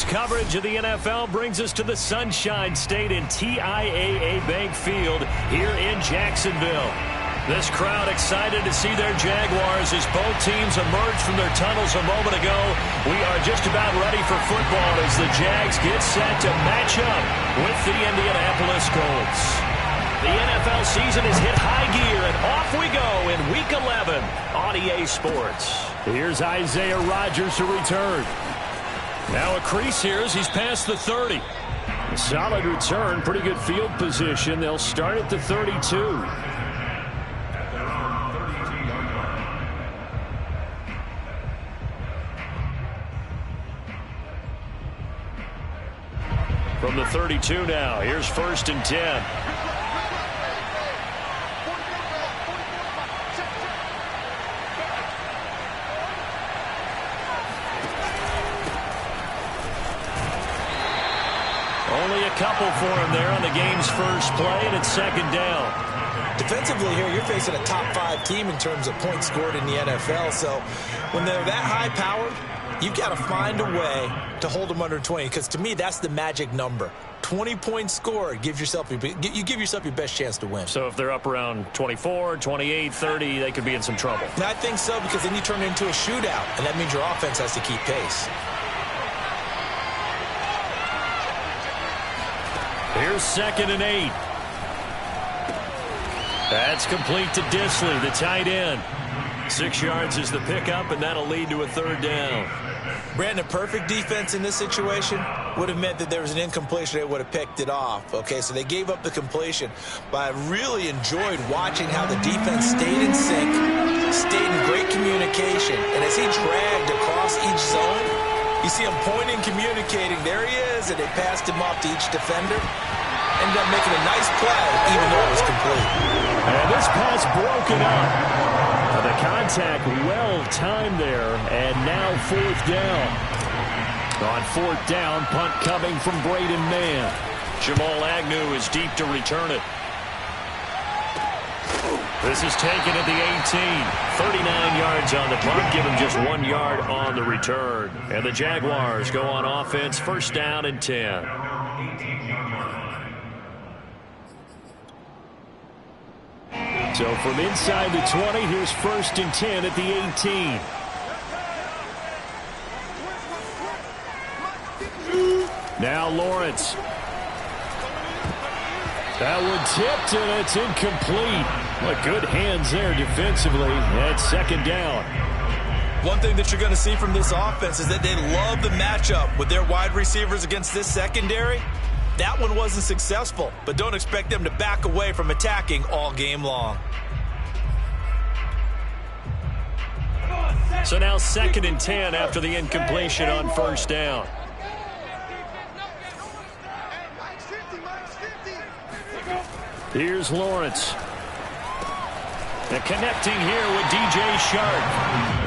Sports coverage of the NFL brings us to the Sunshine State in TIAA Bank Field here in Jacksonville. This crowd excited to see their Jaguars as both teams emerged from their tunnels a moment ago. We are just about ready for football as the Jags get set to match up with the Indianapolis Colts. The NFL season has hit high gear, and off we go in Week 11 on EA Sports. Here's Isaiah Rodgers to return. Now a crease here as he's past the 30. A solid return, pretty good field position. They'll start at the 32. From the 32 now, here's 1st and 10. Only a couple for him there on the game's first play, and it's 2nd down. Defensively here, you're facing a top 5 team in terms of points scored in the NFL. So when they're that high-powered, you've got to find a way to hold them under 20, because to me, that's the magic number. 20 points scored, you give yourself your best chance to win. So if they're up around 24, 28, 30, they could be in some trouble. And I think so, because then you turn it into a shootout, and that means your offense has to keep pace. Here's 2nd and 8. That's complete to Disley, the tight end. 6 yards is the pickup, and that'll lead to a 3rd down. Brandon, perfect defense in this situation would have meant that there was an incompletion. They would have picked it off. Okay, so they gave up the completion. But I really enjoyed watching how the defense stayed in sync, stayed in great communication. And as he dragged across each zone, you see him pointing, communicating. There he is, and they passed him off to each defender. Ended up making a nice play, even though it was complete. And this pass broken up. The contact well-timed there, and now 4th down. On 4th down, punt coming from Braden Mann. Jamal Agnew is deep to return it. This is taken at the 18. 39 yards on the punt, give him just 1 yard on the return. And the Jaguars go on offense, 1st down and 10. So from inside the 20, here's 1st and 10 at the 18. Now Lawrence. That one tipped, and it's incomplete. What good hands there defensively. That's 2nd down. One thing that you're going to see from this offense is that they love the matchup with their wide receivers against this secondary. That one wasn't successful, but don't expect them to back away from attacking all game long. So now 2nd and 10 after the incompletion on 1st down. Here's Lawrence. And connecting here with DJ Shark.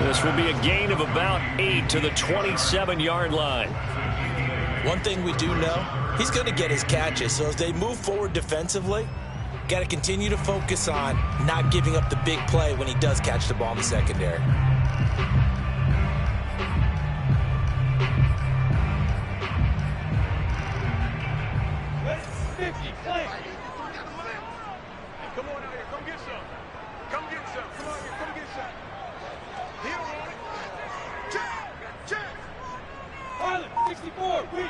This will be a gain of about 8 to the 27-yard line. One thing we do know, he's going to get his catches. So as they move forward defensively, got to continue to focus on not giving up the big play when he does catch the ball in the secondary. Come on out here, come get some. Come get some. Come on here, come get some. He don't want it. Check. Harlan, 64, weak.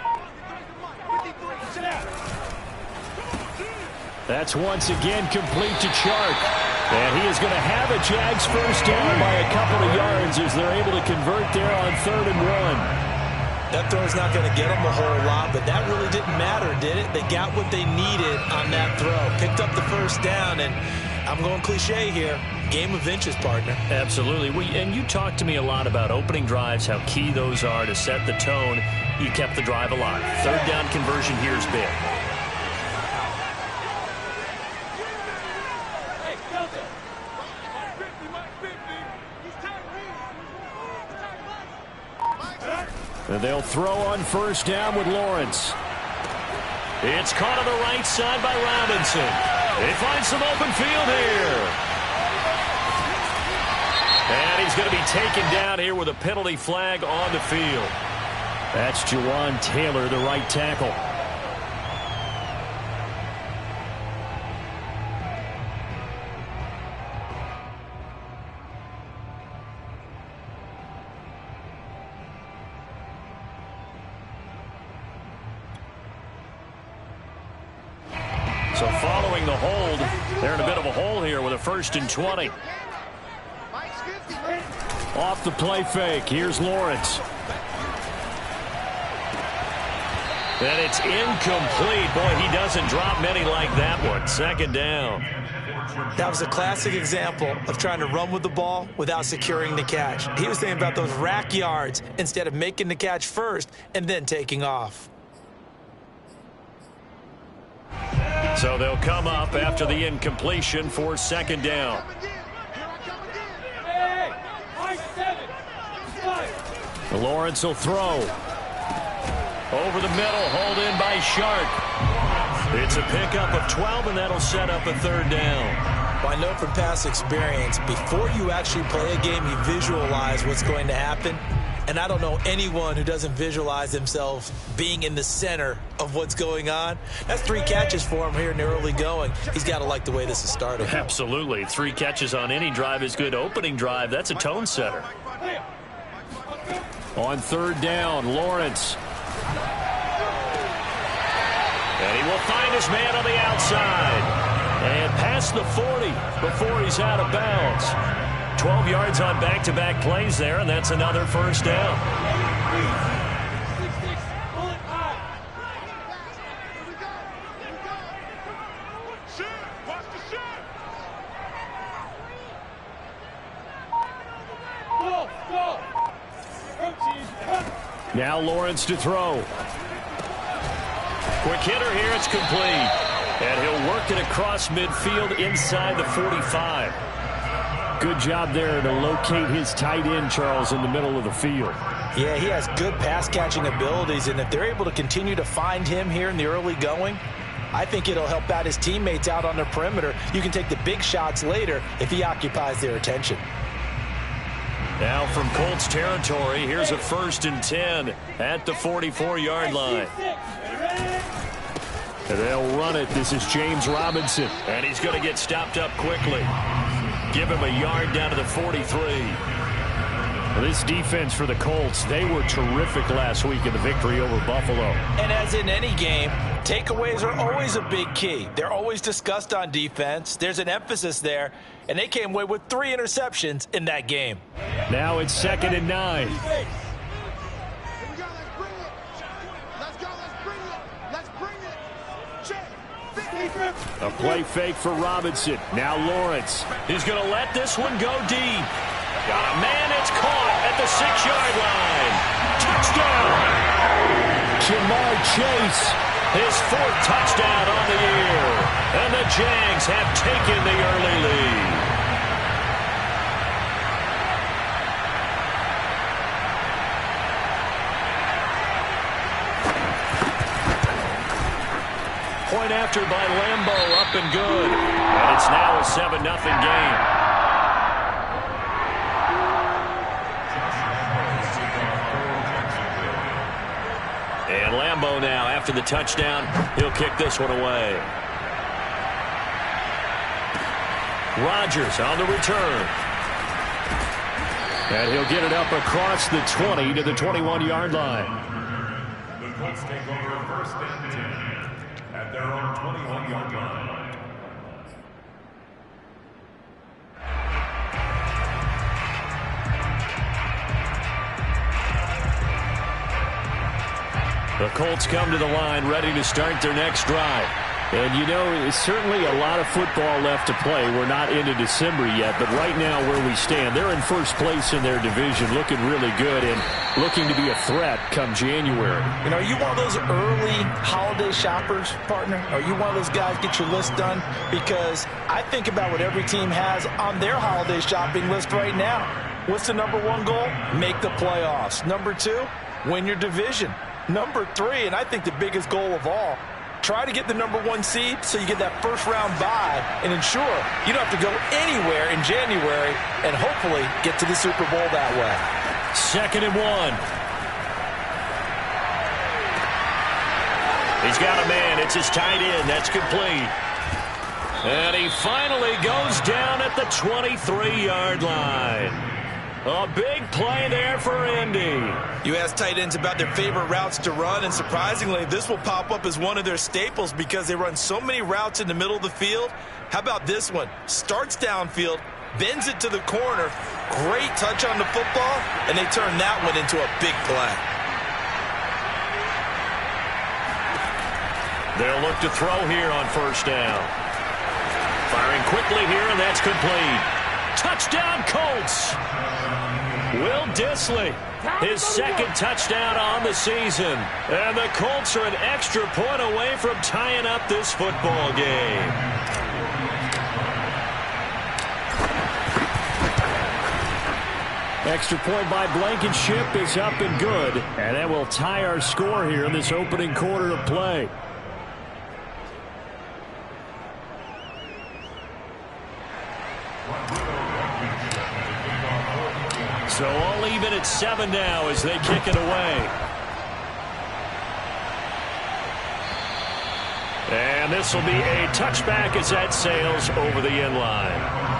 53, sit out. That's once again complete to Chark. And he is going to have a Jags 1st down by a couple of yards as they're able to convert there on 3rd and 1. That throw's not going to get them a whole lot, but that really didn't matter, did it? They got what they needed on that throw. Picked up the 1st down, and I'm going cliche here. Game of inches, partner. Absolutely. And you talked to me a lot about opening drives, how key those are to set the tone. You kept the drive alive. 3rd down conversion here is big. And they'll throw on 1st down with Lawrence. It's caught on the right side by Robinson. They find some open field here. And he's going to be taken down here with a penalty flag on the field. That's Jawan Taylor, the right tackle. So following the hold, they're in a bit of a hole here with a 1st and 20. Off the play fake. Here's Lawrence. And it's incomplete. Boy, he doesn't drop many like that one. 2nd down. That was a classic example of trying to run with the ball without securing the catch. He was thinking about those rack yards instead of making the catch first and then taking off. So they'll come up after the incompletion for 2nd down. Lawrence will throw. Over the middle, hold in by Sharp. It's a pickup of 12, and that'll set up a 3rd down. Well, I know from past experience, before you actually play a game, you visualize what's going to happen. And I don't know anyone who doesn't visualize themselves being in the center of what's going on. That's 3 catches for him here in the early going. He's got to like the way this is started. Absolutely. 3 catches on any drive is good. Opening drive, that's a tone setter. On 3rd down, Lawrence. And he will find his man on the outside. And past the 40 before he's out of bounds. 12 yards on back-to-back plays there, and that's another 1st down. Now Lawrence to throw. Quick hitter here, it's complete. And he'll work it across midfield inside the 45. Good job there to locate his tight end, Charles, in the middle of the field. Yeah, he has good pass-catching abilities, and if they're able to continue to find him here in the early going, I think it'll help out his teammates out on the perimeter. You can take the big shots later if he occupies their attention. Now from Colts territory, here's a 1st and 10 at the 44-yard line. And they'll run it. This is James Robinson. And he's going to get stopped up quickly. Give him a yard down to the 43. This defense for the Colts, they were terrific last week in the victory over Buffalo. And as in any game, takeaways are always a big key. They're always discussed on defense. There's an emphasis there, and they came away with 3 interceptions in that game. Now it's 2nd and 9. A play fake for Robinson. Now Lawrence. He's going to let this one go deep. Got a man, it's caught at the 6-yard line. Touchdown! Jamar Chase, his 4th touchdown on the year. And the Jags have taken the early lead. Point after by Lambeau, up and good. And it's now a 7-0 game. And Lambeau now, after the touchdown, he'll kick this one away. Rodgers on the return. And he'll get it up across the 20 to the 21-yard line. The Colts take over 1st and 10 at their own 21-yard line. The Colts come to the line ready to start their next drive. And, you know, it's certainly a lot of football left to play. We're not into December yet, but right now where we stand, they're in 1st place in their division, looking really good and looking to be a threat come January. You know, are you one of those early holiday shoppers, partner? Are you one of those guys get your list done? Because I think about what every team has on their holiday shopping list right now. What's the #1 goal? Make the playoffs. #2, win your division. #3, and I think the biggest goal of all, try to get the #1 seed so you get that first-round bye and ensure you don't have to go anywhere in January and hopefully get to the Super Bowl that way. 2nd and 1. He's got a man. It's his tight end. That's complete. And he finally goes down at the 23-yard line. A big play there for Indy. You ask tight ends about their favorite routes to run, and surprisingly, this will pop up as one of their staples because they run so many routes in the middle of the field. How about this one? Starts downfield, bends it to the corner, great touch on the football, and they turn that one into a big play. They'll look to throw here on first down. Firing quickly here, and that's complete. Touchdown, Colts! Will Dissly, his second touchdown on the season. And the Colts are an extra point away from tying up this football game. Extra point by Blankenship is up and good. And that will tie our score here in this opening quarter of play. So all even at 7 now as they kick it away. And this will be a touchback as that sails over the end line.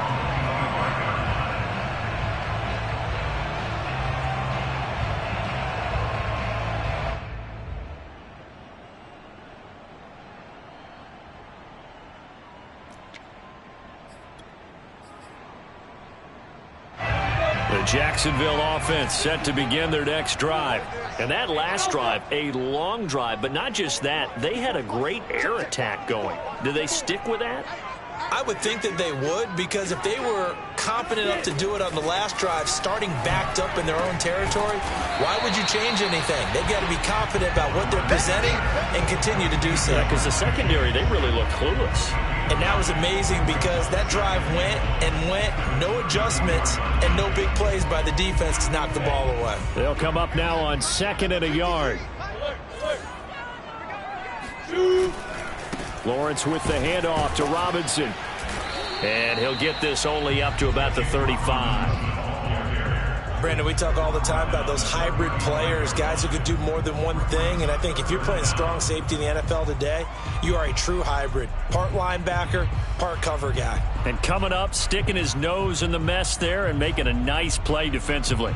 Jacksonville offense set to begin their next drive. And that last drive, a long drive, but not just that. They had a great air attack going. Do they stick with that? I would think that they would, because if they were confident enough to do it on the last drive, starting backed up in their own territory, why would you change anything? They've got to be confident about what they're presenting and continue to do so. Yeah, because the secondary, they really look clueless. And that was amazing because that drive went and went, no adjustments, and no big plays by the defense to knock the ball away. They'll come up now on 2nd and a yard. Lawrence with the handoff to Robinson. And he'll get this only up to about the 35. Brandon, we talk all the time about those hybrid players, guys who could do more than one thing. And I think if you're playing strong safety in the NFL today, you are a true hybrid. Part linebacker, part cover guy. And coming up, sticking his nose in the mess there and making a nice play defensively.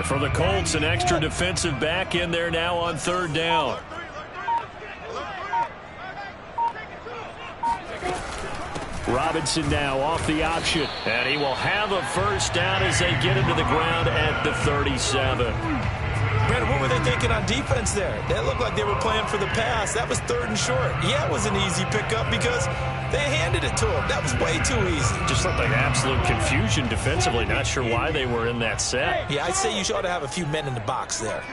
For the Colts, an extra defensive back in there now on 3rd down. Robinson now off the option. And he will have a first down as they get him to the ground at the 37. Brandon, what were they thinking on defense there? That looked like they were playing for the pass. That was 3rd and short. Yeah, it was an easy pickup because they handed it to him. That was way too easy. Just looked like absolute confusion defensively. Not sure why they were in that set. Yeah, I'd say you ought to have a few men in the box there.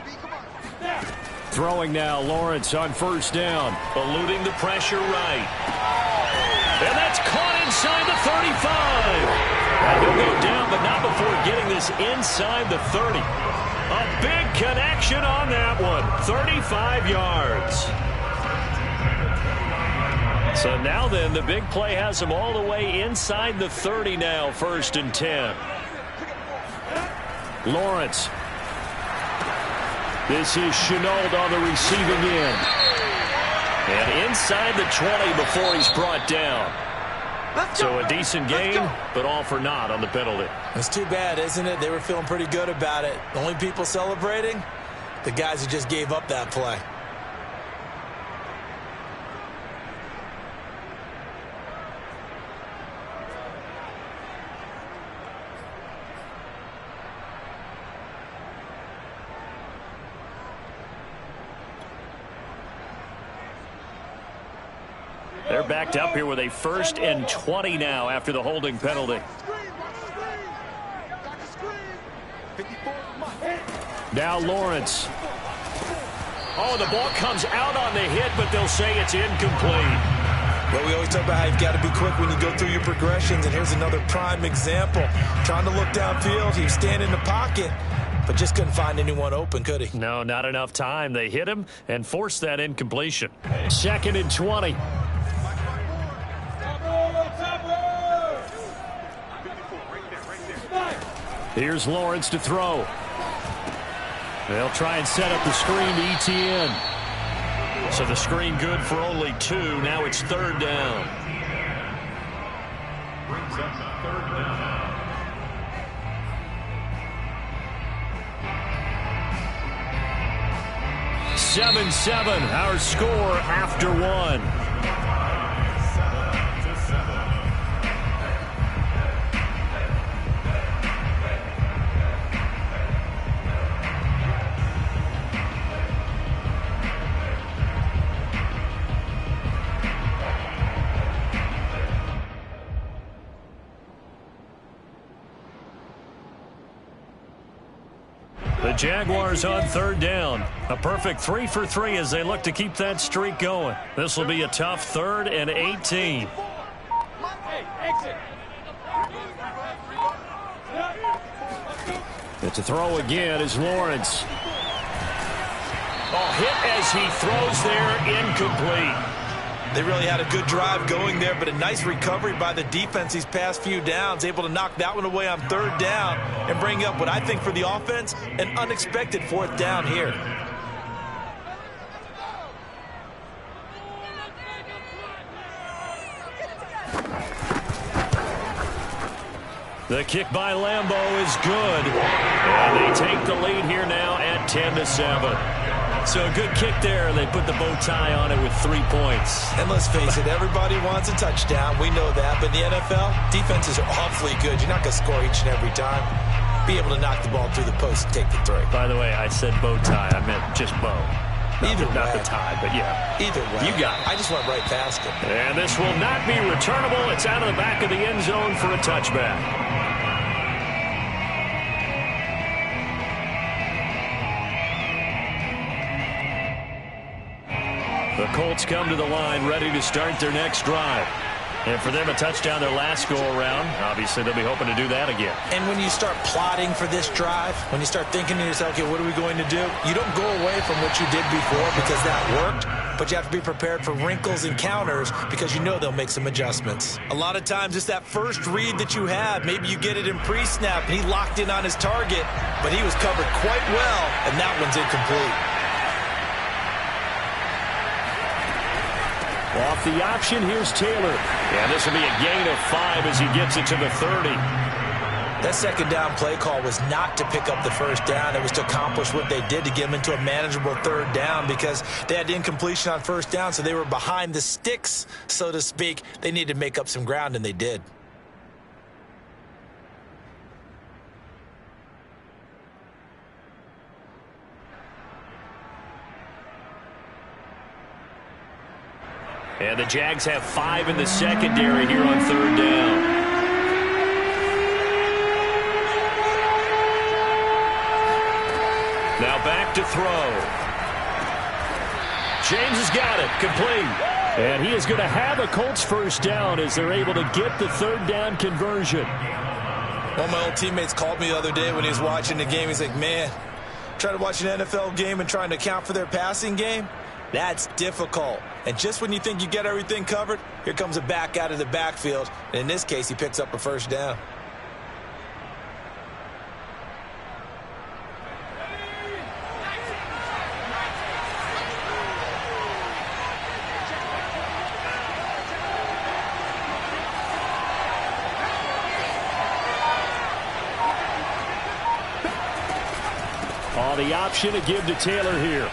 Throwing now, Lawrence on first down. Eluding the pressure right. And that's caught inside the 35. And he'll go down, but not before getting this inside the 30. A big connection on that one. 35 yards. So now then, the big play has them all the way inside the 30 now, 1st and 10. Lawrence. This is Chenault on the receiving end. And inside the 20 before he's brought down. So a decent game, but all for naught on the penalty. It's too bad, isn't it? They were feeling pretty good about it. The only people celebrating, the guys who just gave up that play. They're backed up here with a 1st and 20 now after the holding penalty. Now Lawrence. Oh, the ball comes out on the hit, but they'll say it's incomplete. Well, we always talk about how you've got to be quick when you go through your progressions, and here's another prime example. Trying to look downfield, he was standing in the pocket, but just couldn't find anyone open, could he? No, not enough time. They hit him and forced that incompletion. 2nd and 20. Here's Lawrence to throw. They'll try and set up the screen to ETN. So the screen good for only 2. Now it's 3rd down. Brings up the 3rd down. Seven, our score after 1. 7-7. The Jaguars on 3rd down. A perfect 3 for 3 as they look to keep that streak going. This will be a tough 3rd and 18. It's a throw again is Lawrence. Oh, hit as he throws there, incomplete. They really had a good drive going there, but a nice recovery by the defense these past few downs, able to knock that one away on 3rd down and bring up what I think for the offense, an unexpected 4th down here. The kick by Lambeau is good, and they take the lead here now at 10-7. So a good kick there. They put the bow tie on it with 3 points. And let's face it, everybody wants a touchdown. We know that. But in the NFL, defenses are awfully good. You're not going to score each and every time. Be able to knock the ball through the post and take the 3. By the way, I said bow tie. I meant just bow. Not the tie, but yeah. Either way. You got it. I just went right past him. And this will not be returnable. It's out of the back of the end zone for a touchback. The Colts come to the line ready to start their next drive. And for them, a touchdown their last go-around. Obviously, they'll be hoping to do that again. And when you start plotting for this drive, when you start thinking to yourself, okay, what are we going to do? You don't go away from what you did before because that worked, but you have to be prepared for wrinkles and counters because you know they'll make some adjustments. A lot of times, it's that first read that you have. Maybe you get it in pre-snap, and he locked in on his target, but he was covered quite well, and that one's incomplete. Off the option, here's Taylor. And this will be a gain of 5 as he gets it to the 30. That 2nd down play call was not to pick up the 1st down. It was to accomplish what they did to get them into a manageable 3rd down because they had incompletion on 1st down, so they were behind the sticks, so to speak. They needed to make up some ground, and they did. And the Jags have 5 in the secondary here on 3rd down. Now back to throw. James has got it, complete. And he is going to have a Colts 1st down as they're able to get the 3rd down conversion. One of my old teammates called me the other day when he was watching the game. He's like, man, trying to watch an NFL game and trying to account for their passing game? That's difficult. And just when you think you get everything covered, here comes a back out of the backfield. And in this case, he picks up a 1st down. On the option to give to Taylor here.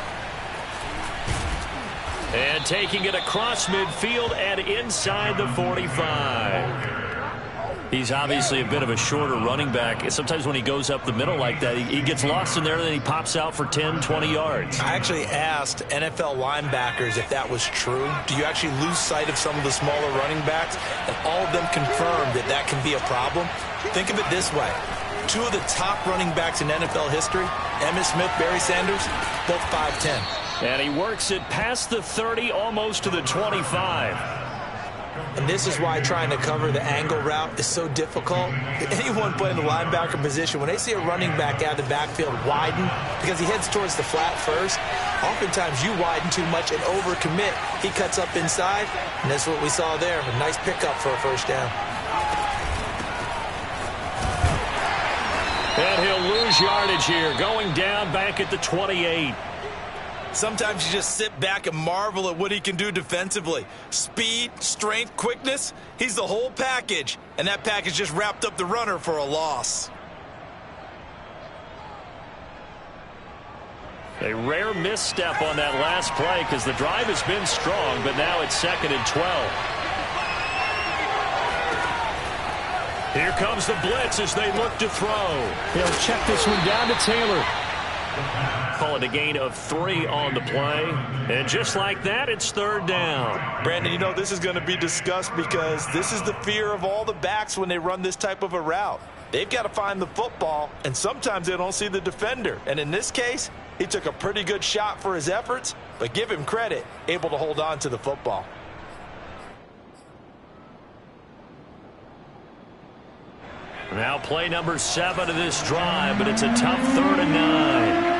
And taking it across midfield and inside the 45. He's obviously a bit of a shorter running back. Sometimes when he goes up the middle like that, he gets lost in there, and then he pops out for 10, 20 yards. I actually asked NFL linebackers if that was true. Do you actually lose sight of some of the smaller running backs? And all of them confirmed that that can be a problem. Think of it this way. 2 of the top running backs in NFL history, Emmitt Smith, Barry Sanders, both 5'10". And he works it past the 30, almost to the 25. And this is why trying to cover the angle route is so difficult. Anyone playing the linebacker position, when they see a running back out of the backfield widen, because he heads towards the flat first, oftentimes you widen too much and overcommit. He cuts up inside, and that's what we saw there. A nice pickup for a first down. And he'll lose yardage here, going down back at the 28. Sometimes you just sit back and marvel at what he can do defensively. Speed, strength, quickness, he's the whole package. And that package just wrapped up the runner for a loss. A rare misstep on that last play because the drive has been strong, but now it's 2nd and 12. Here comes the blitz as they look to throw. They'll check this one down to Taylor. Call it a gain of 3 on the play. And just like that, it's 3rd down. Brandon, you know, this is going to be discussed because this is the fear of all the backs when they run this type of a route. They've got to find the football, and sometimes they don't see the defender. And in this case, he took a pretty good shot for his efforts, but give him credit, able to hold on to the football. Now play number 7 of this drive, but it's a tough 3rd and 9.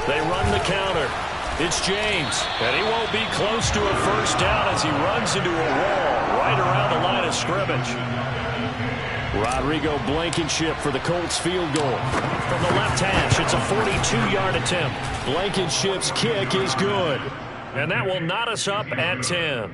They run the counter. It's James, and he won't be close to a first down as he runs into a wall right around the line of scrimmage. Rodrigo Blankenship for the Colts field goal. From the left hash, it's a 42-yard attempt. Blankenship's kick is good. And that will knot us up at 10.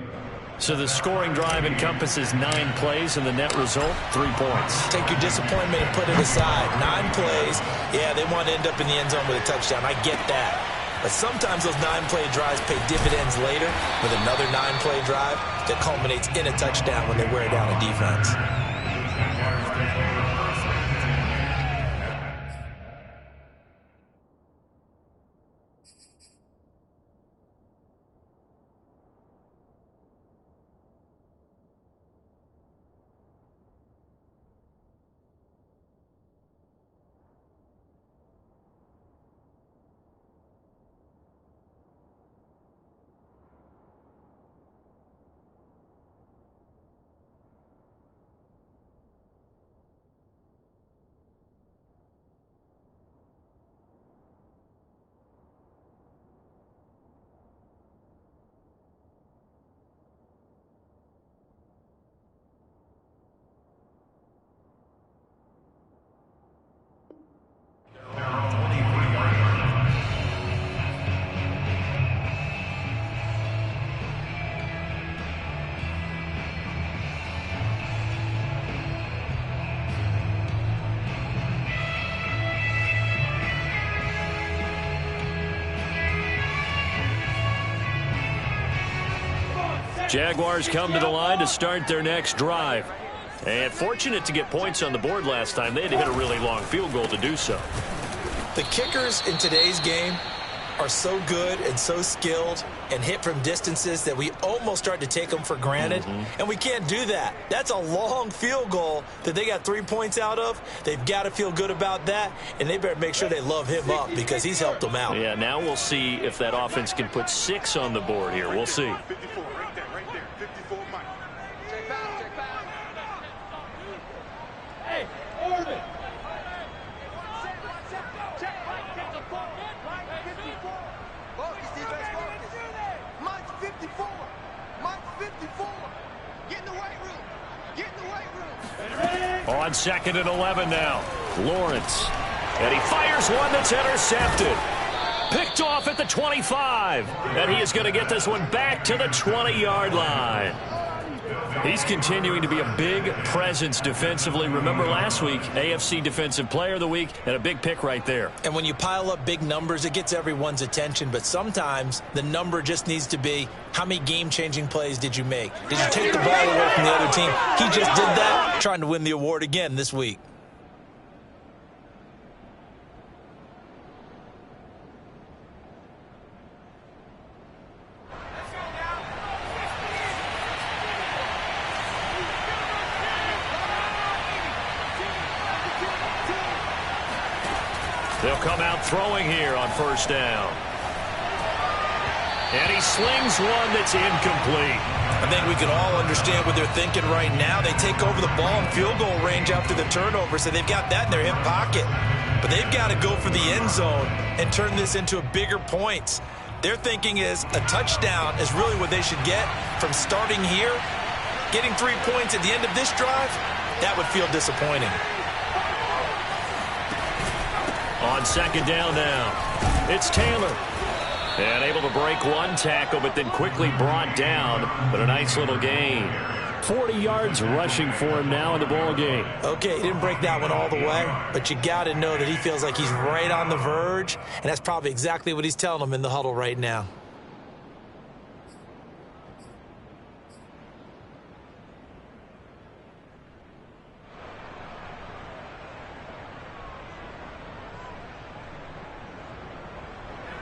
So the scoring drive encompasses 9 plays, and the net result, 3 points. Take your disappointment and put it aside. 9 plays, yeah, they want to end up in the end zone with a touchdown. I get that. But sometimes those 9-play drives pay dividends later with another 9-play drive that culminates in a touchdown when they wear down a defense. Jaguars come to the line to start their next drive. And fortunate to get points on the board last time. They had to hit a really long field goal to do so. The kickers in today's game are so good and so skilled and hit from distances that we almost start to take them for granted. And we can't do that. That's a long field goal that they got 3 points out of. They've got to feel good about that, and they better make sure they love him up because he's helped them out. Yeah, now we'll see if that offense can put 6 on the board here. We'll see. 54, right there, 54, Mike. Check back. Hey, Orban. Check, Mike, get the ball. Mike, 54. Focus, defense, focus. Mike, 54. Mike, 54. Get in the weight room. Get in the weight room. On 2nd and 11 now. Lawrence. And he fires one that's intercepted. Picked off at the 25. And he is going to get this one back to the 20-yard line. He's continuing to be a big presence defensively. Remember last week, AFC Defensive Player of the Week, and a big pick right there. And when you pile up big numbers, it gets everyone's attention. But sometimes the number just needs to be, how many game-changing plays did you make? Did you take the ball away from the other team? He just did that, trying to win the award again this week. They'll come out throwing here on first down. And he slings one that's incomplete. I think we can all understand what they're thinking right now. They take over the ball in field goal range after the turnover, so they've got that in their hip pocket. But they've got to go for the end zone and turn this into a bigger points. Their thinking is a touchdown is really what they should get from starting here. Getting 3 points at the end of this drive, that would feel disappointing. On second down now, it's Taylor. And able to break one tackle, but then quickly brought down. But a nice little gain. 40 yards rushing for him now in the ball game. Okay, he didn't break that one all the way, but you got to know that he feels like he's right on the verge, and that's probably exactly what he's telling them in the huddle right now.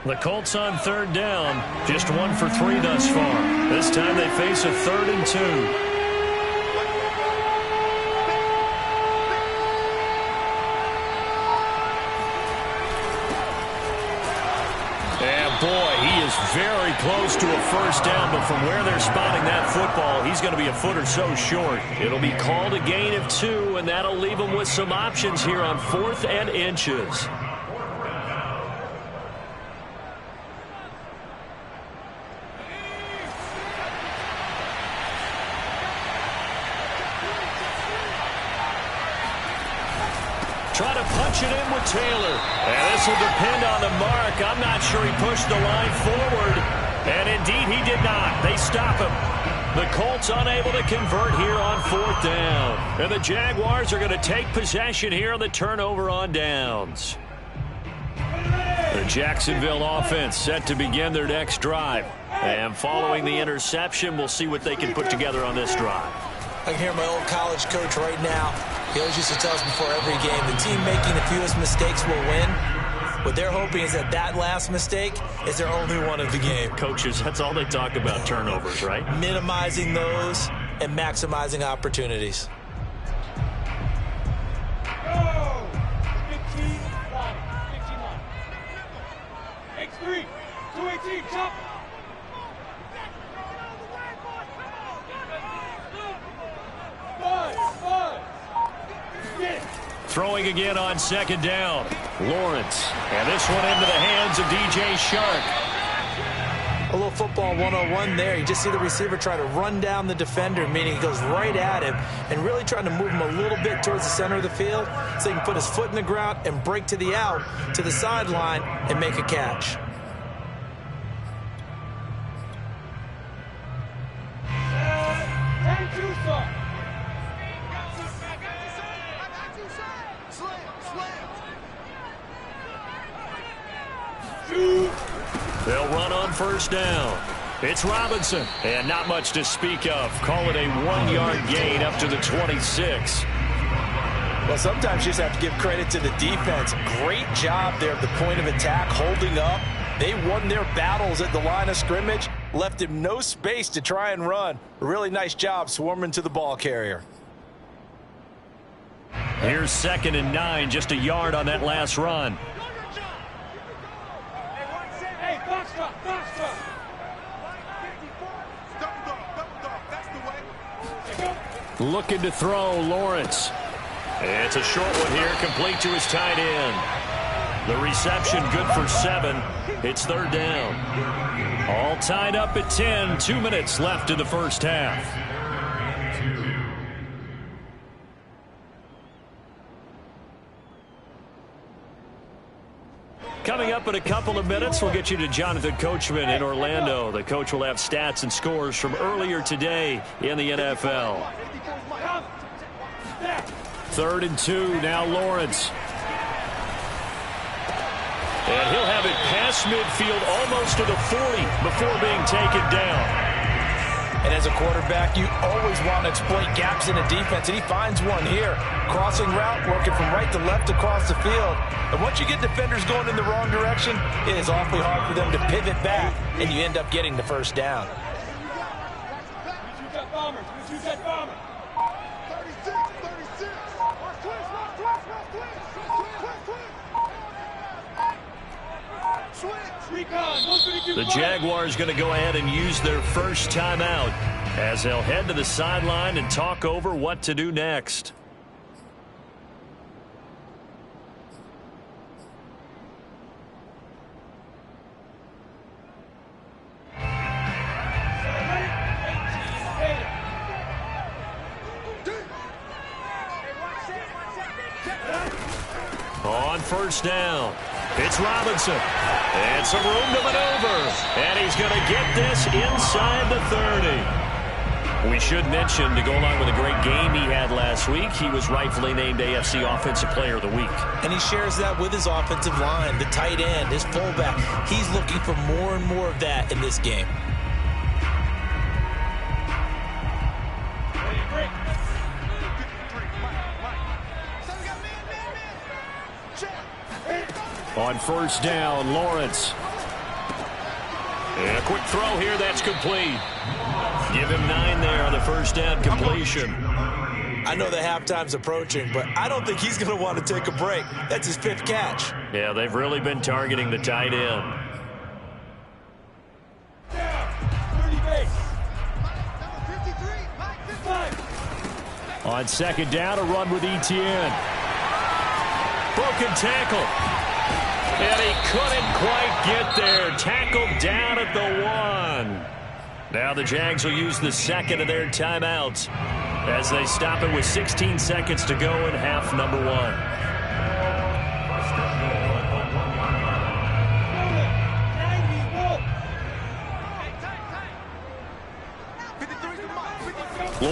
The Colts on third down, just 1 for 3 thus far. This time they face a 3rd and 2. Boy, he is very close to a first down, but from where they're spotting that football, he's going to be a foot or so short. It'll be called a gain of 2, and that'll leave him with some options here on 4th and inches. Try to punch it in with Taylor. And this will depend on the mark. I'm not sure he pushed the line forward. And indeed, he did not. They stop him. The Colts unable to convert here on 4th down. And the Jaguars are going to take possession here on the turnover on downs. The Jacksonville offense set to begin their next drive. And following the interception, we'll see what they can put together on this drive. I can hear my old college coach right now. He always used to tell us before every game, the team making the fewest mistakes will win. What they're hoping is that that last mistake is their only one of the game. Coaches, that's all they talk about, turnovers, right? Minimizing those and maximizing opportunities. Go! 15 line. 15 line. X3. 218. Chop. Throwing again on second down. Lawrence. And this one into the hands of DJ Shark. A little football 101 there. You just see the receiver try to run down the defender, meaning he goes right at him and really trying to move him a little bit towards the center of the field so he can put his foot in the ground and break to the out, to the sideline, and make a catch. They'll run on first down. It's Robinson, and not much to speak of. Call it a 1-yard gain up to the 26. Well, sometimes you just have to give credit to the defense. Great job there at the point of attack, holding up. They won their battles at the line of scrimmage, left him no space to try and run. A really nice job swarming to the ball carrier. Here's 2nd and 9, just a yard on that last run. Looking to throw, Lawrence. It's a short one here, complete to his tight end. The reception good for 7. It's 3rd down. All tied up at 10, 2 minutes left in the first half. Coming up in a couple of minutes, we'll get you to Jonathan Coachman in Orlando. The coach will have stats and scores from earlier today in the NFL. 3rd and 2, now Lawrence. And he'll have it past midfield, almost to the 40 before being taken down. And as a quarterback, you always want to exploit gaps in a defense, and he finds one here. Crossing route, working from right to left across the field. And once you get defenders going in the wrong direction, it is awfully hard for them to pivot back, and you end up getting the first down. The Jaguars going to go ahead and use their first timeout as they'll head to the sideline and talk over what to do next. On first down, it's Robinson. And some room to maneuver. And he's going to get this inside the 30. We should mention, to go along with a great game he had last week, he was rightfully named AFC Offensive Player of the Week. And he shares that with his offensive line, the tight end, his fullback. He's looking for more and more of that in this game. On first down, Lawrence. And a quick throw here, that's complete. Give him 9 there on the first down completion. I know the halftime's approaching, but I don't think he's going to want to take a break. That's his 5th catch. Yeah, they've really been targeting the tight end. On second down, a run with Etienne. Broken tackle. And he couldn't quite get there. Tackled down at the 1. Now the Jags will use the second of their timeouts as they stop it with 16 seconds to go in half number 1.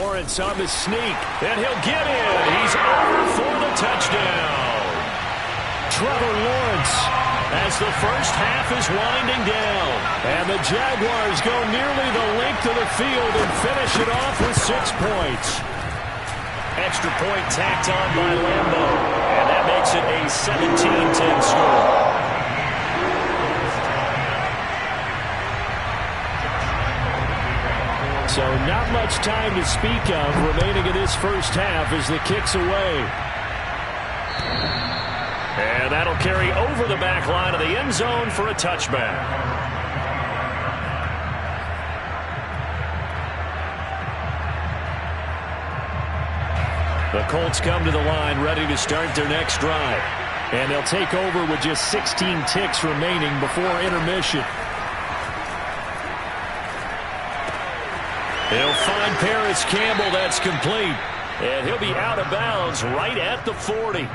Lawrence on the sneak, and he'll get in. He's over for the touchdown. Trevor Lawrence, as the first half is winding down. And the Jaguars go nearly the length of the field and finish it off with 6 points. Extra point tacked on by Lambo. And that makes it a 17-10 score. So not much time to speak of remaining in this first half as the kick's away. And that'll carry over the back line of the end zone for a touchback. The Colts come to the line ready to start their next drive. And they'll take over with just 16 ticks remaining before intermission. He'll find Paris Campbell. That's complete. And he'll be out of bounds right at the 40.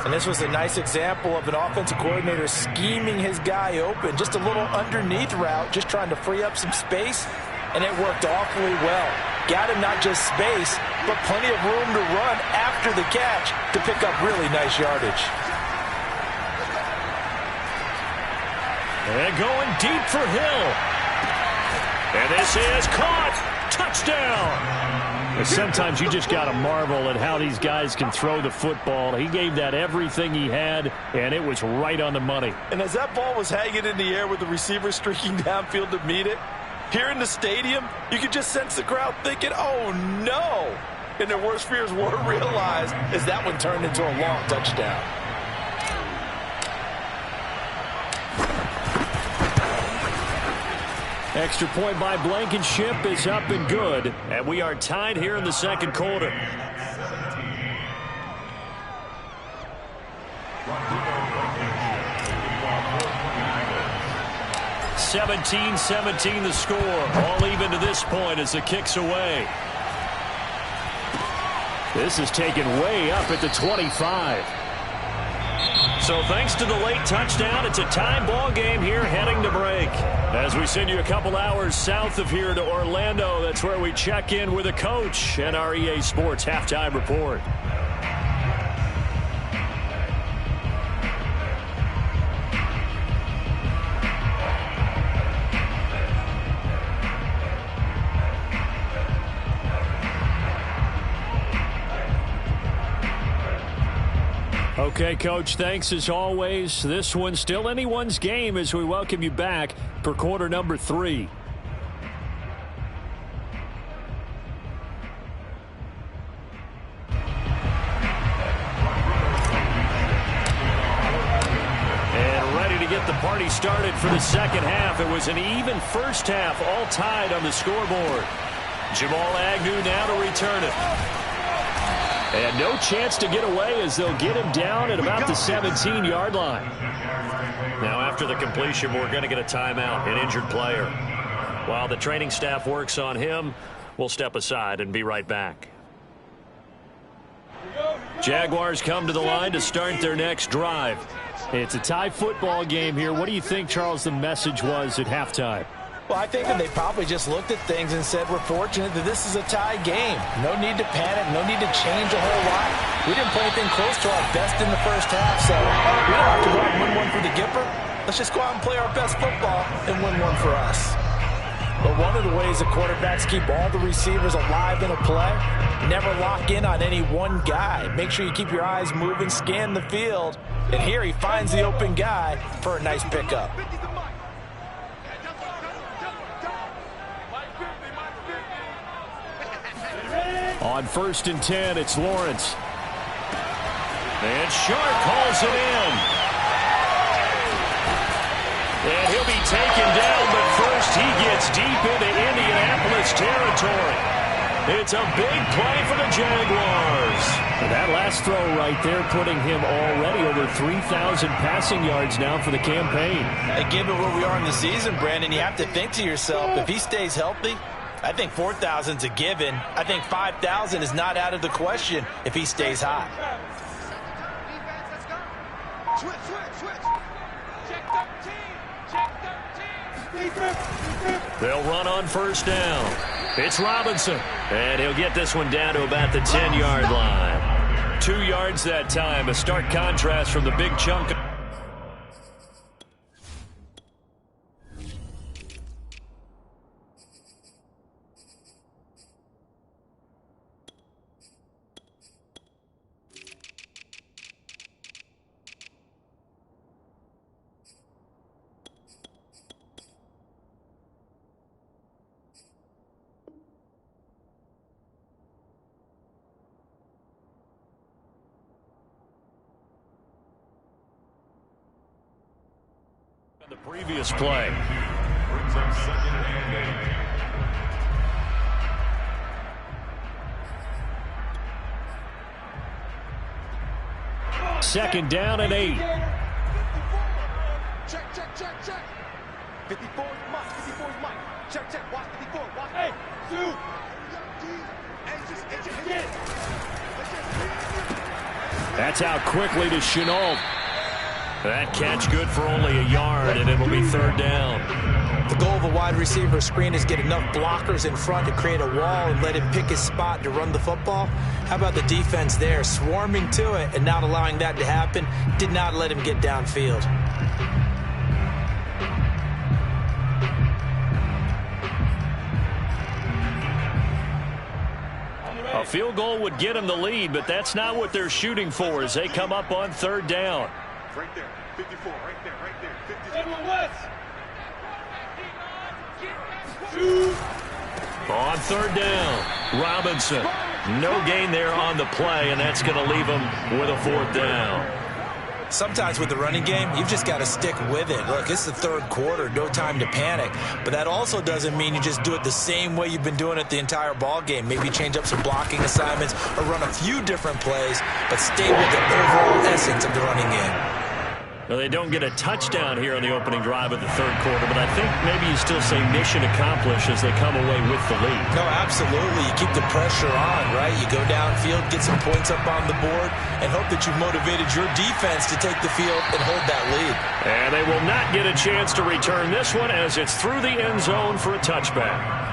And this was a nice example of an offensive coordinator scheming his guy open. Just a little underneath route, just trying to free up some space. And it worked awfully well. Got him not just space, but plenty of room to run after the catch to pick up really nice yardage. And going deep for Hill. And this is caught. Touchdown. Sometimes you just got to marvel at how these guys can throw the football. He gave that everything he had, and it was right on the money. And as that ball was hanging in the air with the receiver streaking downfield to meet it, here in the stadium, you could just sense the crowd thinking, oh, no. And their worst fears were realized as that one turned into a long touchdown. Extra point by Blankenship is up and good. And we are tied here in the second quarter. 17-17 the score. All even to this point as the kick's away. This is taken way up at the 25. So thanks to the late touchdown, it's a tie ball game here heading to break. As we send you a couple hours south of here to Orlando, that's where we check in with the coach and our EA Sports Halftime Report. Okay, Coach, thanks as always. This one's still anyone's game as we welcome you back for quarter number 3. And ready to get the party already started for the second half. It was an even first half, all tied on the scoreboard. Jamal Agnew now to return it. And no chance to get away as they'll get him down at about the 17-yard line. Now after the completion, we're going to get a timeout, an injured player. While the training staff works on him, we'll step aside and be right back. Jaguars come to the line to start their next drive. It's a tie football game here. What do you think, Charles, the message was at halftime? Well, I think that they probably just looked at things and said, we're fortunate that this is a tie game. No need to panic. No need to change a whole lot. We didn't play anything close to our best in the first half, so we don't have to go out and win one for the Gipper. Let's just go out and play our best football and win one for us. But one of the ways that quarterbacks keep all the receivers alive in a play, never lock in on any one guy. Make sure you keep your eyes moving, scan the field, and here he finds the open guy for a nice pickup. On 1st and 10, it's Lawrence. And Sharp calls it in. And he'll be taken down, but first he gets deep into Indianapolis territory. It's a big play for the Jaguars. And that last throw right there putting him already over 3,000 passing yards now for the campaign. And given where we are in the season, Brandon, you have to think to yourself, if he stays healthy, I think 4,000's a given. I think 5,000 is not out of the question if he stays hot. Switch. Check 13. Check 13. They'll run on 1st down. It's Robinson. And he'll get this one down to about the 10-yard line. 2 yards that time. A stark contrast from the big chunk. The previous play. Brings up 2nd and 8. Second down and 8. Check. 54 is Mike. Check. Watch 54. Watch. Hey, Sue. That's out quickly to Chenault. That catch good for only a yard, and it'll be 3rd down. The goal of a wide receiver screen is get enough blockers in front to create a wall and let him pick his spot to run the football. How about the defense there, swarming to it and not allowing that to happen? Did not let him get downfield. A field goal would get him the lead, but that's not what they're shooting for as they come up on 3rd down. Right there. 54. Right there. 54. West. On 3rd down, Robinson. No gain there on the play, and that's going to leave him with a 4th down. Sometimes with the running game, you've just got to stick with it. Look, it's the 3rd quarter, no time to panic. But that also doesn't mean you just do it the same way you've been doing it the entire ball game. Maybe change up some blocking assignments or run a few different plays, but stay with the overall essence of the running game. Well, they don't get a touchdown here on the opening drive of the 3rd quarter, but I think maybe you still say mission accomplished as they come away with the lead. No, absolutely. You keep the pressure on, right? You go downfield, get some points up on the board, and hope that you've motivated your defense to take the field and hold that lead. And they will not get a chance to return this one as it's through the end zone for a touchback.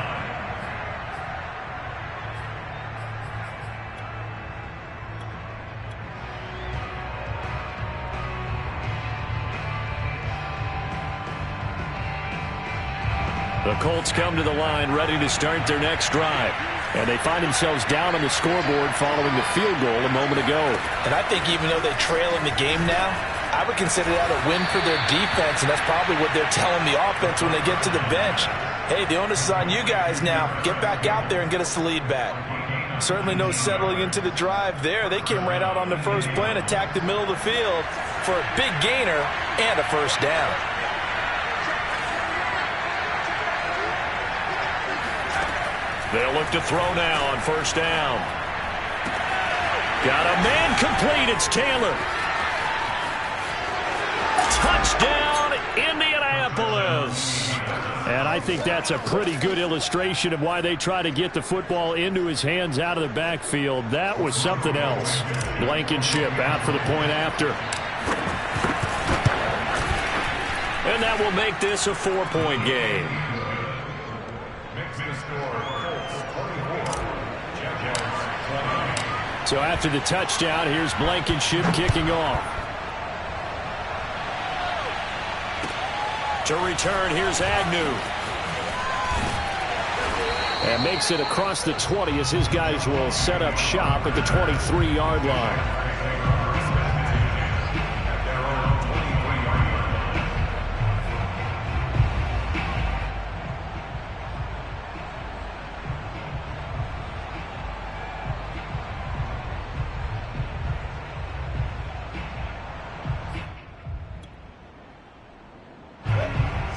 The Colts come to the line ready to start their next drive. And they find themselves down on the scoreboard following the field goal a moment ago. And I think even though they trail in the game now, I would consider that a win for their defense, and that's probably what they're telling the offense when they get to the bench. Hey, the onus is on you guys now. Get back out there and get us the lead back. Certainly no settling into the drive there. They came right out on the first play and attacked the middle of the field for a big gainer and a 1st down. They'll look to throw now on first down. Got a man complete. It's Taylor. Touchdown, Indianapolis. And I think that's a pretty good illustration of why they try to get the football into his hands out of the backfield. That was something else. Blankenship out for the point after. And that will make this a 4-point game. Makes the score Colts 24, Jaguars 20. So after the touchdown, here's Blankenship kicking off. To return, here's Agnew. And makes it across the 20 as his guys will set up shop at the 23-yard line.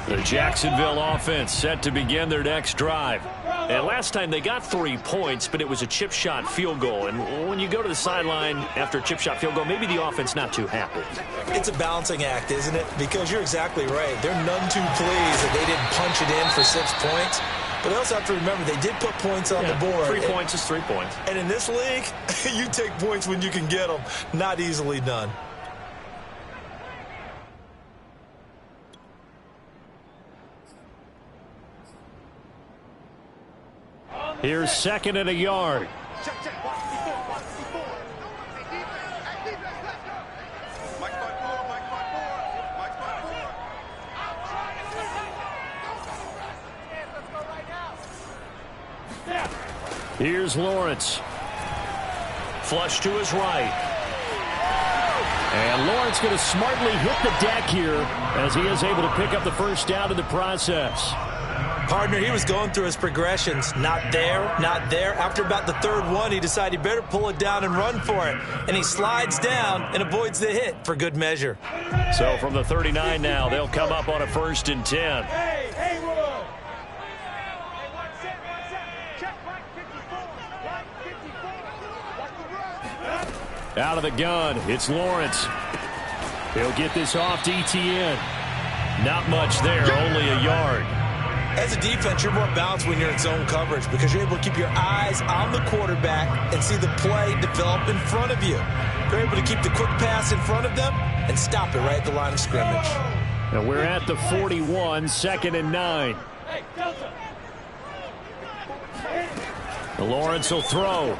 The Jacksonville offense set to begin their next drive. And last time they got 3 points, but it was a chip shot field goal. And when you go to the sideline after a chip shot field goal, maybe the offense not too happy. It's a balancing act, isn't it? Because you're exactly right. They're none too pleased that they didn't punch it in for 6 points. But they also have to remember they did put points on the board. 3 points is 3 points. And in this league, you take points when you can get them. Not easily done. Here's 2nd and a yard. Check, check. Watch before. Hey, defense. Hey, defense, let's go. Mike's by 4. Mike's by 4. Mike's by 4. I'm trying to get let's go right now. Here's Lawrence. Flush to his right. And Lawrence going to smartly hit the deck here as he is able to pick up the first down in the process. Partner, he was going through his progressions. Not there, not there. After about the 3rd one, he decided he better pull it down and run for it. And he slides down and avoids the hit for good measure. So from the 39 now, they'll come up on a 1st and 10. Hey, Haywood. Hey, one set. Check right 54. Right 54. Watch the run. Out of the gun, it's Lawrence. He'll get this off to ETN. Not much there, only a yard. As a defense, you're more balanced when you're in zone coverage because you're able to keep your eyes on the quarterback and see the play develop in front of you. You're able to keep the quick pass in front of them and stop it right at the line of scrimmage. And we're at the 41, 2nd and 9. Hey, Delta. Lawrence will throw.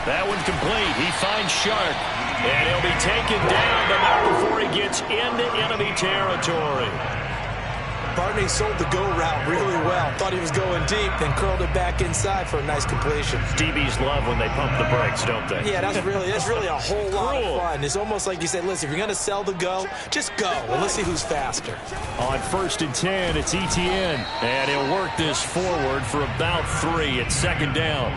That one complete. He finds Sharp. And he'll be taken down, but not before he gets into enemy territory. Partner, he sold the go route really well. Thought he was going deep, then curled it back inside for a nice completion. DBs love when they pump the brakes, don't they? Yeah, that's really a whole lot of fun. It's almost like you said, listen, if you're going to sell the go, just go, and let's see who's faster. On 1st and 10, it's ETN. And he'll work this forward for about 3 at 2nd down.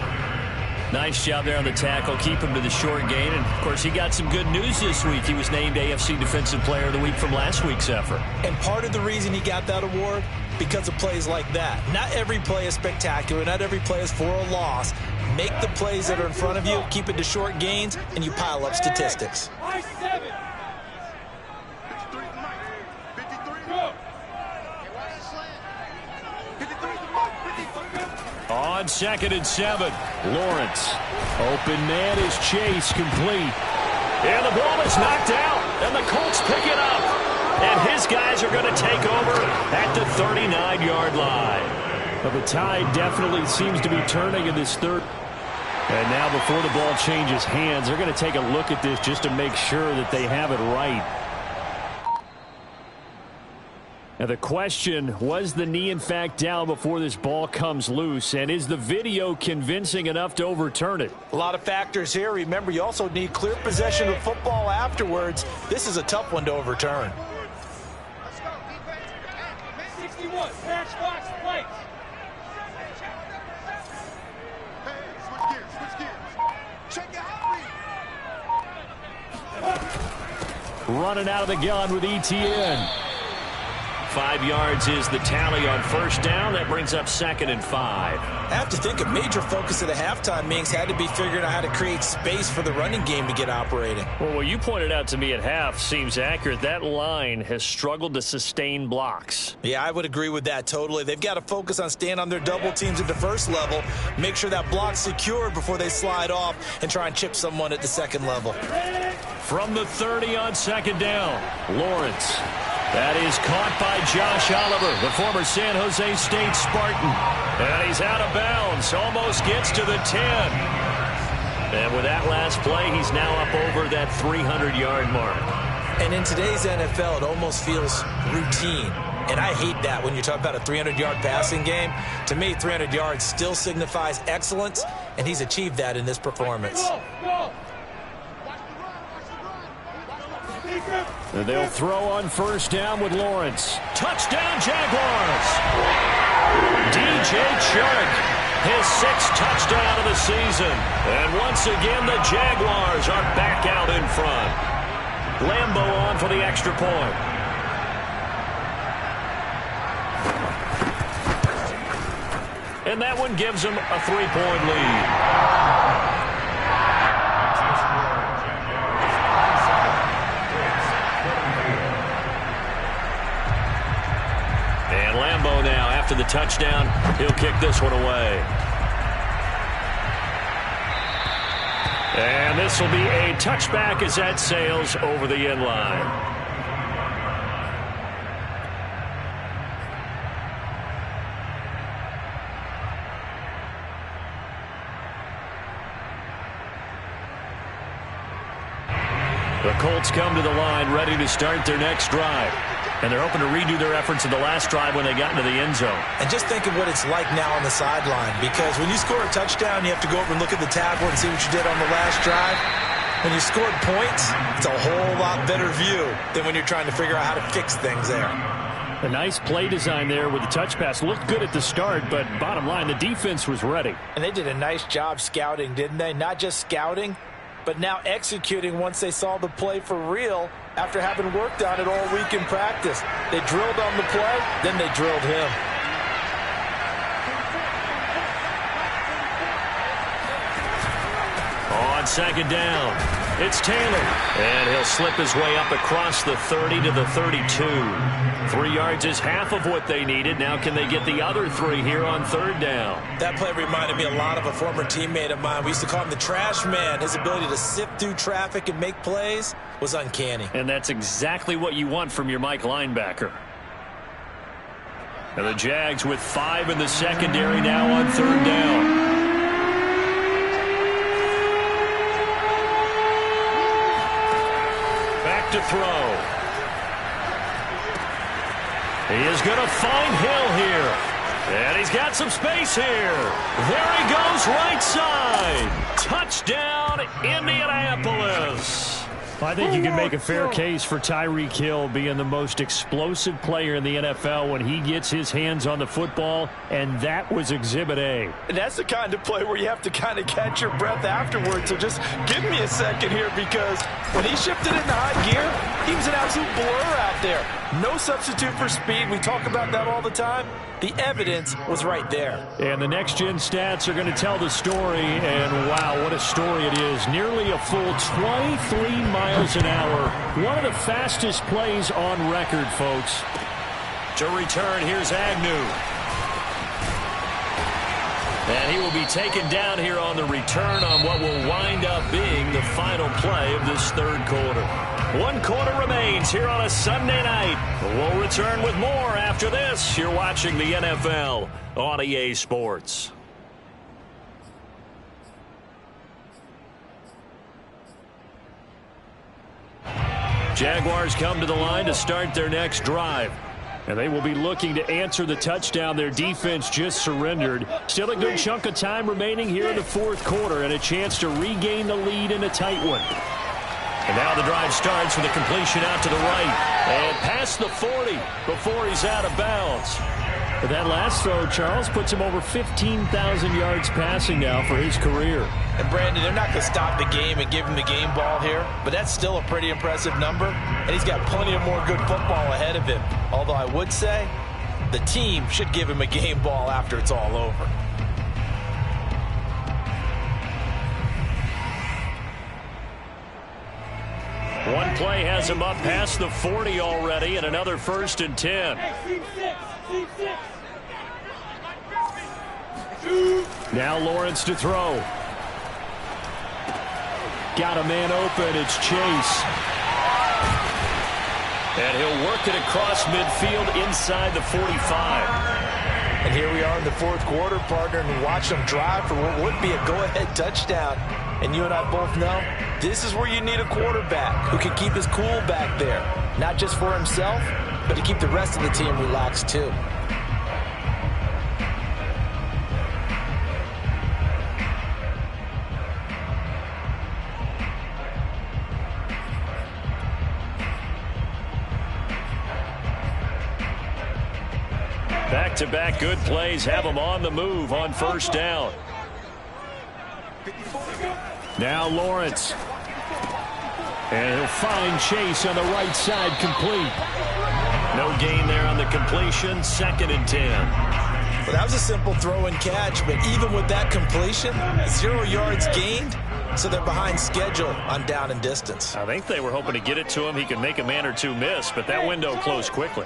Nice job there on the tackle. Keep him to the short gain. And, of course, he got some good news this week. He was named AFC Defensive Player of the Week from last week's effort. And part of the reason he got that award, because of plays like that. Not every play is spectacular. Not every play is for a loss. Make the plays that are in front of you, keep it to short gains, and you pile up statistics. 7. 53 Mike. 53. Go. Hey, watch the slant. 53 Mike. 53. On 2nd and 7, Lawrence. Open man is Chase, complete. And the ball is knocked out, and the Colts pick it up. And his guys are going to take over at the 39-yard line. But the tide definitely seems to be turning in this 3rd. And now before the ball changes hands, they're going to take a look at this just to make sure that they have it right. Now the question, was the knee in fact down before this ball comes loose? And is the video convincing enough to overturn it? A lot of factors here. Remember, you also need clear possession of football afterwards. This is a tough one to overturn. Let's go, defense. 61. Match box plates. Hey, switch gears. Check it out. Running out of the gun with ETN. 5 yards is the tally on first down. That brings up 2nd and 5. I have to think a major focus of the halftime meetings had to be figuring out how to create space for the running game to get operating. Well, what you pointed out to me at half seems accurate. That line has struggled to sustain blocks. Yeah, I would agree with that totally. They've got to focus on staying on their double teams at the first level, make sure that block's secured before they slide off and try and chip someone at the second level. From the 30 on 2nd down, Lawrence. That is caught by Josh Oliver, the former San Jose State Spartan. And he's out of bounds, almost gets to the 10. And with that last play, he's now up over that 300-yard mark. And in today's NFL, it almost feels routine. And I hate that when you talk about a 300-yard passing game. To me, 300 yards still signifies excellence, and he's achieved that in this performance. And they'll throw on first down with Lawrence. Touchdown, Jaguars! DJ Chark, his 6th touchdown of the season. And once again, the Jaguars are back out in front. Lambeau on for the extra point. And that one gives them a 3-point lead. And Lambeau now, after the touchdown, he'll kick this one away. And this will be a touchback as that sails over the end line. The Colts come to the line ready to start their next drive. And they're hoping to redo their efforts in the last drive when they got into the end zone. And just think of what it's like now on the sideline, because when you score a touchdown, you have to go over and look at the tablet and see what you did on the last drive. When you scored points, it's a whole lot better view than when you're trying to figure out how to fix things there. A nice play design there with the touch pass. Looked good at the start, but bottom line, the defense was ready. And they did a nice job scouting, didn't they? Not just scouting, but now executing once they saw the play for real after having worked on it all week in practice. They drilled on the play, then they drilled him. On 2nd down, it's Taylor. And he'll slip his way up across the 30 to the 32. 3 yards is half of what they needed. Now can they get the other 3 here on 3rd down? That play reminded me a lot of a former teammate of mine. We used to call him the trash man. His ability to sift through traffic and make plays was uncanny. And that's exactly what you want from your Mike linebacker. And the Jags with 5 in the secondary now on 3rd down. Back to throw. He is going to find Hill here. And he's got some space here. There he goes, right side. Touchdown, Indianapolis. I think you can make a fair case for Tyreek Hill being the most explosive player in the NFL when he gets his hands on the football, and that was Exhibit A. And that's the kind of play where you have to kind of catch your breath afterwards. So just give me a second here, because when he shifted into high gear, he was an absolute blur out there. No substitute for speed. We talk about that all the time. The evidence was right there. And the next-gen stats are going to tell the story, and wow, what a story it is. Nearly a full 23 miles an hour. One of the fastest plays on record, folks. To return, here's Agnew. And he will be taken down here on the return on what will wind up being the final play of this 3rd quarter. 1 quarter remains here on a Sunday night. We'll return with more after this. You're watching the NFL on EA Sports. Jaguars come to the line to start their next drive. And they will be looking to answer the touchdown their defense just surrendered. Still a good chunk of time remaining here in the 4th quarter, and a chance to regain the lead in a tight one. And now the drive starts with a completion out to the right. And past the 40 before he's out of bounds. But that last throw, Charles, puts him over 15,000 yards passing now for his career. And Brandon, they're not going to stop the game and give him the game ball here, but that's still a pretty impressive number, and he's got plenty of more good football ahead of him. Although I would say the team should give him a game ball after it's all over. One play has him up past the 40 already, and another 1st and 10. Now Lawrence to throw. Got a man open. It's Chase. And he'll work it across midfield inside the 45. And here we are in the 4th quarter, partner, and watch them drive for what would be a go-ahead touchdown. And you and I both know this is where you need a quarterback who can keep his cool back there. Not just for himself, but to keep the rest of the team relaxed too. Back-to-back good plays have him on the move on 1st down. Now Lawrence. And he'll find Chase on the right side, complete. No gain there on the completion, 2nd and 10. Well, that was a simple throw and catch, but even with that completion, 0 yards gained, so they're behind schedule on down and distance. I think they were hoping to get it to him. He could make a man or two miss, but that window closed quickly.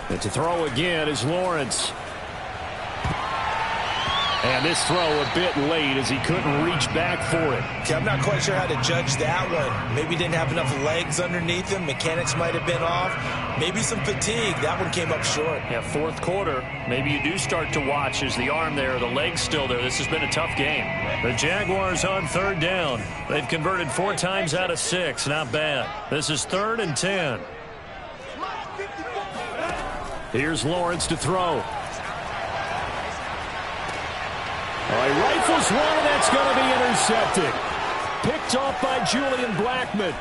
And to throw again is Lawrence. And this throw a bit late as he couldn't reach back for it. Okay, I'm not quite sure how to judge that one. Maybe he didn't have enough legs underneath him. Mechanics might have been off. Maybe some fatigue. That one came up short. Yeah, 4th quarter. Maybe you do start to watch as the arm there, the leg's still there. This has been a tough game. The Jaguars on 3rd down. They've converted 4 times out of 6. Not bad. This is 3rd and 10. Here's Lawrence to throw. All right, rifles one, and that's going to be intercepted. Picked off by Julian Blackmon.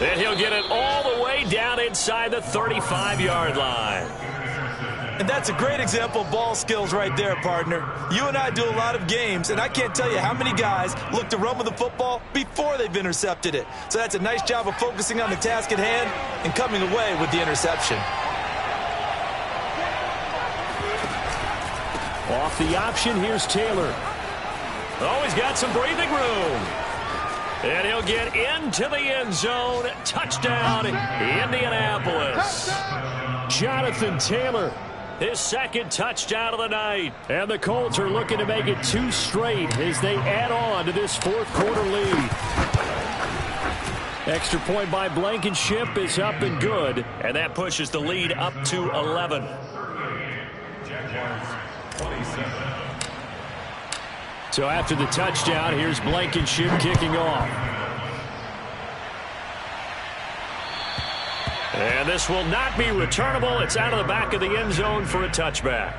And he'll get it all the way down inside the 35-yard line. And that's a great example of ball skills right there, partner. You and I do a lot of games, and I can't tell you how many guys look to run with the football before they've intercepted it. So that's a nice job of focusing on the task at hand and coming away with the interception. Off the option, here's Taylor. Oh, he's got some breathing room. And he'll get into the end zone. Touchdown, Indianapolis. Jonathan Taylor, his 2nd touchdown of the night. And the Colts are looking to make it 2 straight as they add on to this 4th quarter lead. Extra point by Blankenship is up and good. And that pushes the lead up to 11. So after the touchdown, here's Blankenship kicking off. And this will not be returnable. It's out of the back of the end zone for a touchback.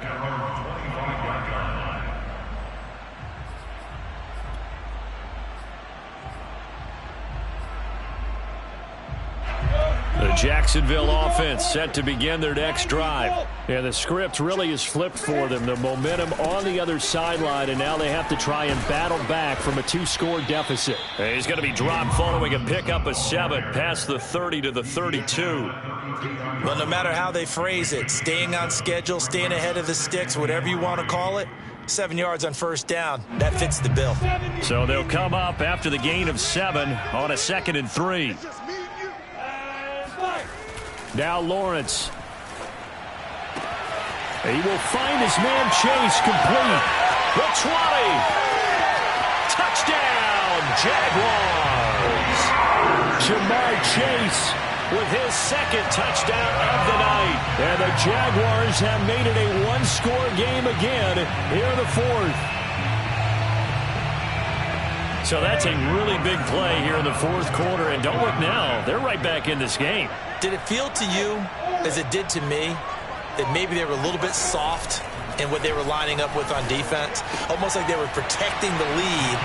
The Jacksonville offense set to begin their next drive. And the script really is flipped for them. The momentum on the other sideline, and now they have to try and battle back from a 2-score deficit. And he's going to be dropped following a pickup of 7 past the 30 to the 32. Well, no matter how they phrase it, staying on schedule, staying ahead of the sticks, whatever you want to call it, 7 yards on 1st down, that fits the bill. So they'll come up after the gain of 7 on a 2nd and 3. Now Lawrence. He will find his man Chase, complete. The 20. Touchdown, Jaguars. Jamar Chase with his 2nd touchdown of the night. And the Jaguars have made it a 1-score game again here in the 4th. So that's a really big play here in the 4th quarter. And don't look now, they're right back in this game. Did it feel to you, as it did to me, that maybe they were a little bit soft in what they were lining up with on defense. Almost like they were protecting the lead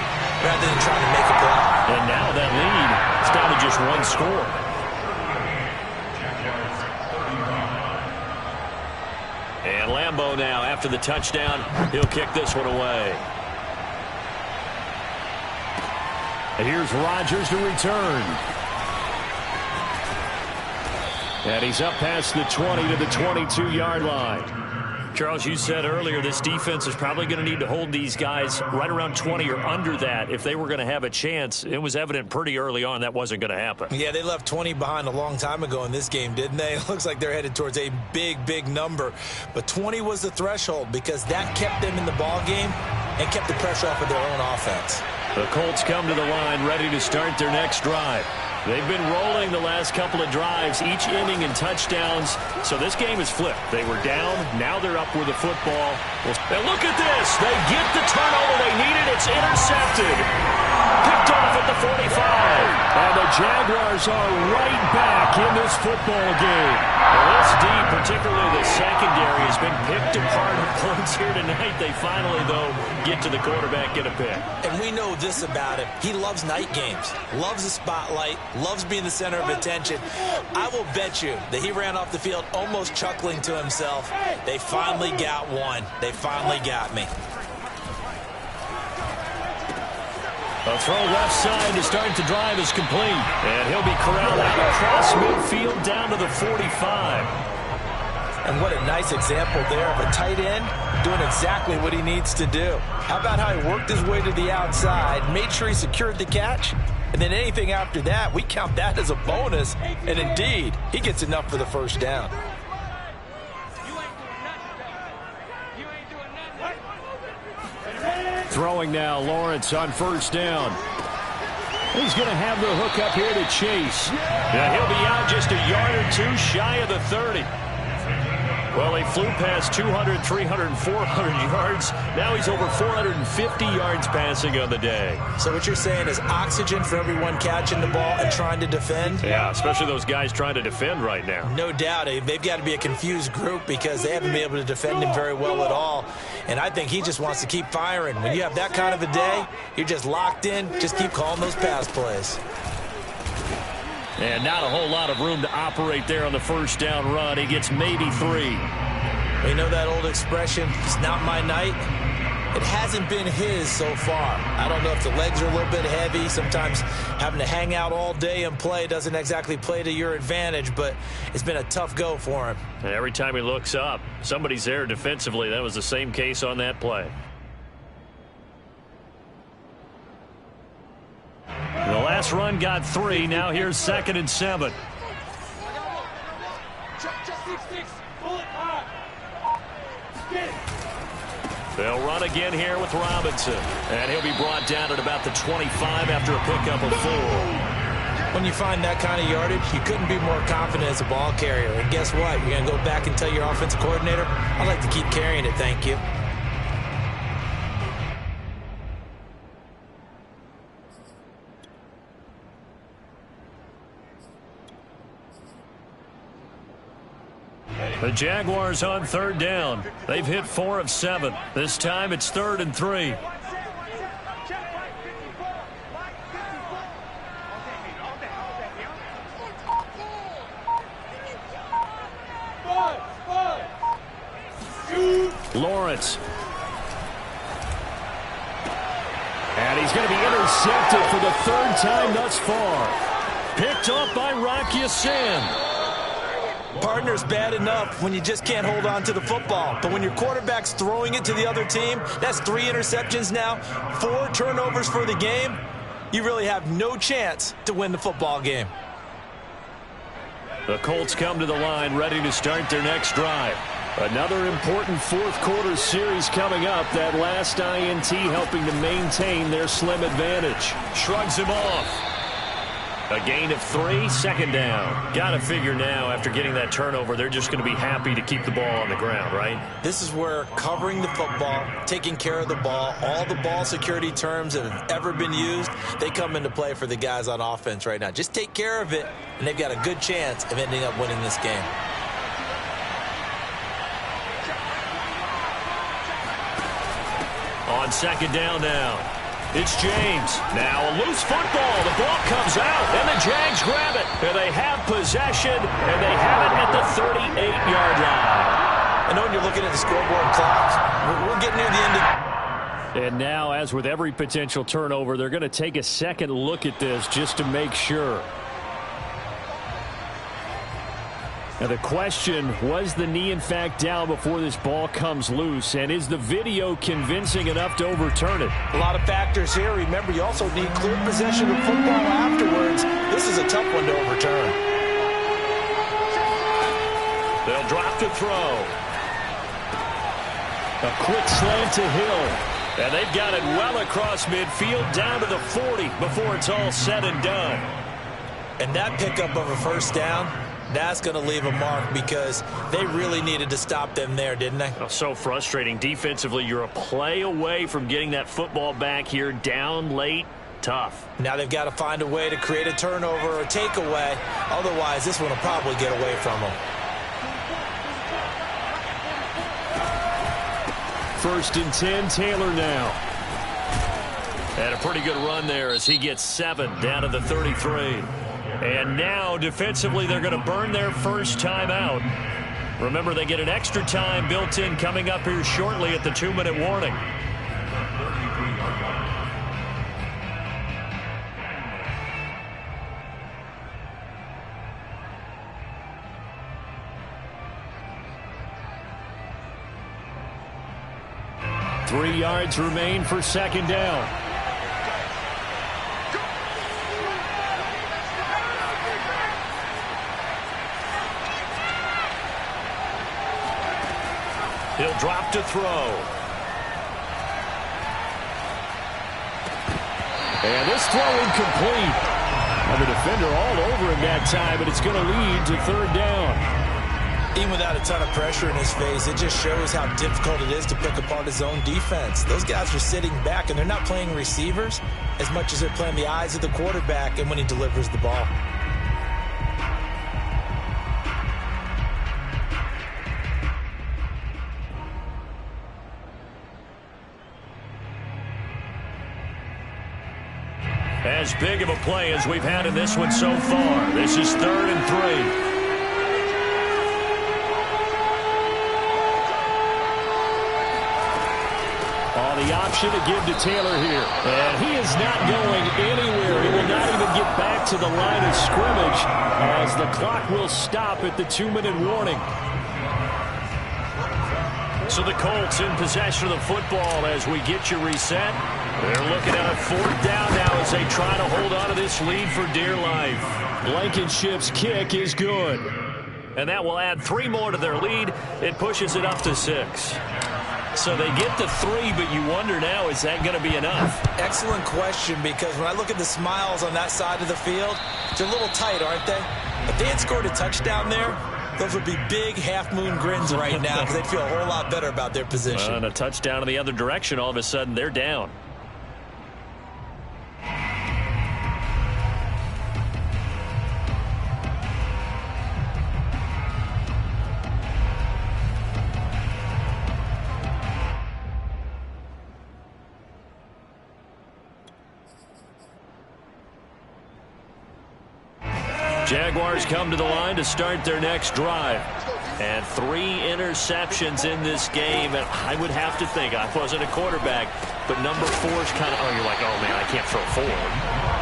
rather than trying to make a play. And now that lead is down to just one score. And Lambeau now, after the touchdown, he'll kick this one away. And here's Rodgers to return. And he's up past the 20 to the 22-yard line. Charles, you said earlier this defense is probably going to need to hold these guys right around 20 or under that if they were going to have a chance. It was evident pretty early on that wasn't going to happen. Yeah, they left 20 behind a long time ago in this game, didn't they? It looks like they're headed towards a big, big number. But 20 was the threshold because that kept them in the ball game and kept the pressure off of their own offense. The Colts come to the line ready to start their next drive. They've been rolling the last couple of drives, each inning in touchdowns. So this game is flipped. They were down. Now they're up with the football. And look at this. They get the turnover they needed. It's intercepted. Picked off at the 45. And the Jaguars are right back in this football game. Well, this D, particularly the secondary, has been picked apart at points here tonight. They finally, though, get to the quarterback, get a pick. And we know this about him. He loves night games, loves the spotlight, loves being the center of attention. I will bet you that he ran off the field almost chuckling to himself. They finally got one. They finally got me. A throw left side to start the drive is complete. And he'll be corralled out across midfield down to the 45. And what a nice example there of a tight end doing exactly what he needs to do. How about how he worked his way to the outside, made sure he secured the catch, and then anything after that, we count that as a bonus. And indeed, he gets enough for the first down. Throwing now, Lawrence on first down. He's going to have the hook up here to Chase. Yeah, he'll be out just a yard or two shy of the 30. Well, he flew past 200, 300, 400 yards. Now he's over 450 yards passing on the day. So what you're saying is oxygen for everyone catching the ball and trying to defend? Yeah, especially those guys trying to defend right now. No doubt. They've got to be a confused group because they haven't been able to defend him very well at all. And I think he just wants to keep firing. When you have that kind of a day, you're just locked in. Just keep calling those pass plays. And not a whole lot of room to operate there on the first down run. He gets maybe 3. You know that old expression, it's not my night? It hasn't been his so far. I don't know if the legs are a little bit heavy. Sometimes having to hang out all day and play doesn't exactly play to your advantage, but it's been a tough go for him. And every time he looks up, somebody's there defensively. That was the same case on that play. The last run got 3. Now here's 2nd and 7. They'll run again here with Robinson. And he'll be brought down at about the 25 after a pickup of 4. When you find that kind of yardage, you couldn't be more confident as a ball carrier. And guess what? You're going to go back and tell your offensive coordinator, I'd like to keep carrying it, thank you. The Jaguars on 3rd down. They've hit 4 of 7. This time it's 3rd and 3. Lawrence. And he's going to be intercepted for the 3rd time thus far. Picked off by Rock Ya-Sin. Partner's bad enough when you just can't hold on to the football. But when your quarterback's throwing it to the other team, that's 3 interceptions now, 4 turnovers for the game. You really have no chance to win the football game. The Colts come to the line ready to start their next drive. Another important 4th quarter series coming up. That last INT helping to maintain their slim advantage. Shrugs him off. A gain of 3, 2nd down. Got to figure now, after getting that turnover, they're just going to be happy to keep the ball on the ground, right? This is where covering the football, taking care of the ball, all the ball security terms that have ever been used, they come into play for the guys on offense right now. Just take care of it, and they've got a good chance of ending up winning this game. On second down now. It's James. Now a loose football. The ball comes out, and the Jags grab it. And they have possession, and they have it at the 38-yard line. I know when you're looking at the scoreboard clock, we're getting near the end of... And now, as with every potential turnover, they're going to take a second look at this just to make sure. Now the question, was the knee in fact down before this ball comes loose? And is the video convincing enough to overturn it? A lot of factors here. Remember, you also need clear possession of football afterwards. This is a tough one to overturn. They'll drop to throw. A quick slant to Hill. And they've got it well across midfield down to the 40 before it's all said and done. And that pickup of a first down, that's going to leave a mark because they really needed to stop them there, didn't they? Oh, so frustrating. Defensively, you're a play away from getting that football back here down late. Tough. Now they've got to find a way to create a turnover or a takeaway. Otherwise, this one will probably get away from them. First and 10, Taylor now. And a pretty good run there as he gets 7 down to the 33. And now, defensively, they're going to burn their first time out. Remember, they get an extra time built in coming up here shortly at the 2-minute warning. Three yards remain for second down. He'll drop to throw. And this throw incomplete. And the defender all over him that time, but it's going to lead to third down. Even without a ton of pressure in his face, it just shows how difficult it is to pick apart his own defense. Those guys are sitting back, and they're not playing receivers as much as they're playing the eyes of the quarterback and when he delivers the ball. As big of a play as we've had in this one so far. This is 3rd and 3. The option to give to Taylor here. And he is not going anywhere. He will not even get back to the line of scrimmage as the clock will stop at the 2-minute warning. So the Colts in possession of the football as we get you reset. They're looking at a 4th down now as they try to hold on to this lead for dear life. Blankenship's kick is good. And that will add 3 more to their lead. It pushes it up to 6. So they get to 3, but you wonder now, is that going to be enough? Excellent question, because when I look at the smiles on that side of the field, they're a little tight, aren't they? If they had scored a touchdown there, those would be big half-moon grins right now because they'd feel a whole lot better about their position. And a touchdown in the other direction, all of a sudden they're down. Jaguars come to the line to start their next drive. And 3 interceptions in this game. And I would have to think, I wasn't a quarterback, but number 4 is kind of, you're like, oh, man, I can't throw 4.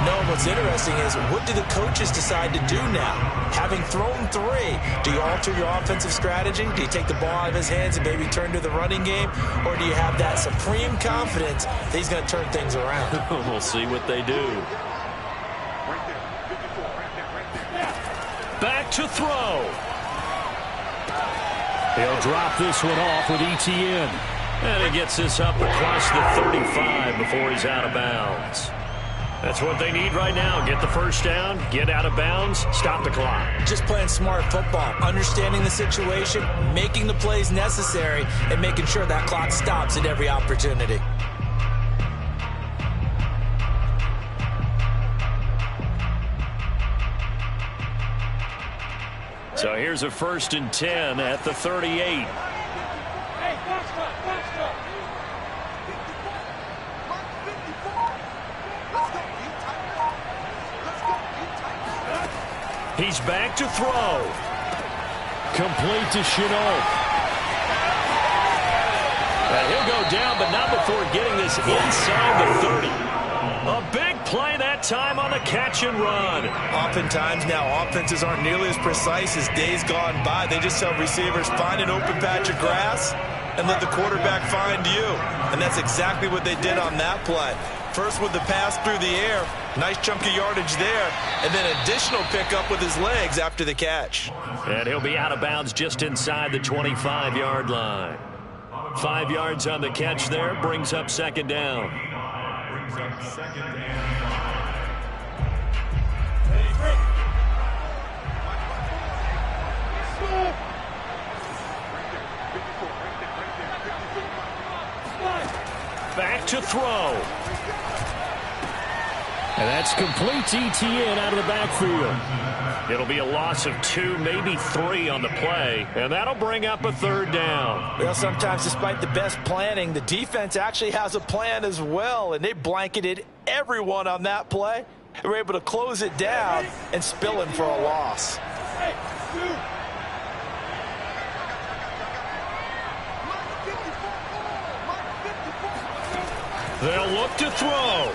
No, what's interesting is, what do the coaches decide to do now? Having thrown 3, do you alter your offensive strategy? Do you take the ball out of his hands and maybe turn to the running game? Or do you have that supreme confidence that he's going to turn things around? We'll see what they do. Back to throw. He'll drop this one off with ETN. And he gets this up across the 35 before he's out of bounds. That's what they need right now. Get the first down, get out of bounds, stop the clock. Just playing smart football, understanding the situation, making the plays necessary, and making sure that clock stops at every opportunity. So here's a 1st and 10 at the 38. He's back to throw. Complete to Chenault. And he'll go down, but not before getting this inside the 30. A big play that time on the catch and run. Oftentimes now, offenses aren't nearly as precise as days gone by. They just tell receivers, find an open patch of grass and let the quarterback find you. And that's exactly what they did on that play. First with the pass through the air, nice chunk of yardage there, and then additional pickup with his legs after the catch. And he'll be out of bounds just inside the 25-yard line. 5 yards on the catch there, brings up second down. Brings up second and 5. Back to throw. And that's complete to Etienne out of the backfield. It'll be a loss of 2, maybe 3 on the play, and that'll bring up a third down. Well, sometimes despite the best planning, the defense actually has a plan as well, and they blanketed everyone on that play. They were able to close it down and spill in for a loss. They'll look to throw.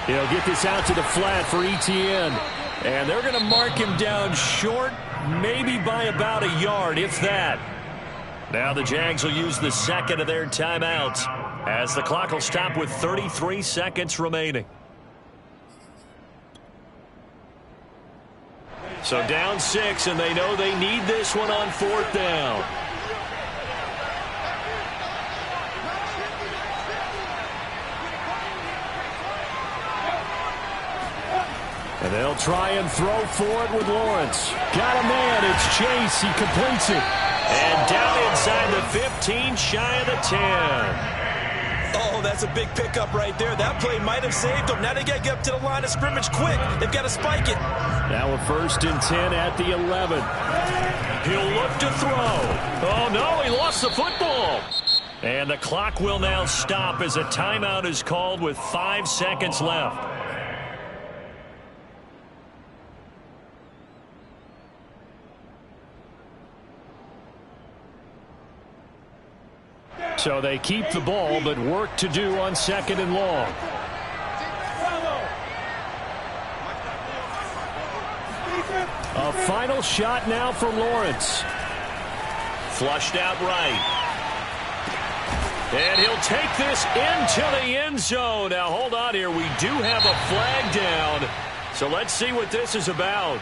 He'll get this out to the flat for Etienne. And they're going to mark him down short, maybe by about a yard, if that. Now the Jags will use the second of their timeouts as the clock will stop with 33 seconds remaining. So down 6, and they know they need this one on 4th down. And they'll try and throw for it with Lawrence. Got a man. It's Chase. He completes it. And down inside the 15, shy of the 10. Oh, that's a big pickup right there. That play might have saved them. Now they got to get up to the line of scrimmage quick. They've got to spike it. Now a 1st and 10 at the 11. He'll look to throw. Oh, no, he lost the football. And the clock will now stop as a timeout is called with 5 seconds left. So they keep the ball, but work to do on 2nd and long. A final shot now for Lawrence. Flushed out right. And he'll take this into the end zone. Now hold on here. We do have a flag down. So let's see what this is about.